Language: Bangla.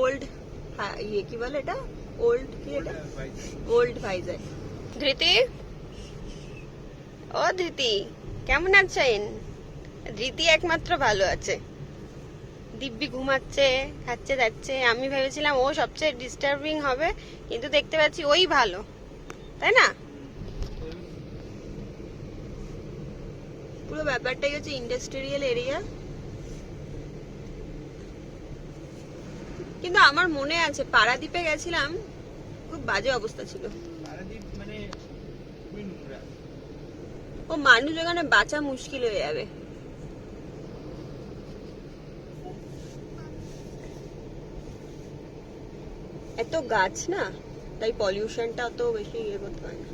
ওল্ড ইয়ে কি বলে এটা, ওল্ড কি এটা, ওল্ড ভাইজ্যাক। ধৃতি, ও ধৃতি কেমন আছেন? ধৃতি একমাত্র ভালো আছে, দিব্যি ঘুমাচ্ছে, খাচ্ছে যাচ্ছে। আমি ভেবেছিলাম ও সবচেয়ে ডিস্টার্বিং হবে, কিন্তু দেখতে পাচ্ছি ওই ভালো, তাই না? পুরো ব্যাপারটাই হচ্ছে ইন্ডাস্ট্রিয়াল এরিয়া। কিন্তু আমার মনে আছে পারাদ্বীপে গেছিলাম, খুব বাজে অবস্থা ছিল। ও মানুষ ওখানে বাঁচা মুশকিল হয়ে যাবে। এত গাছ না, তাই পলিউশনটা অত বেশি ইয়ে করতে হয় না।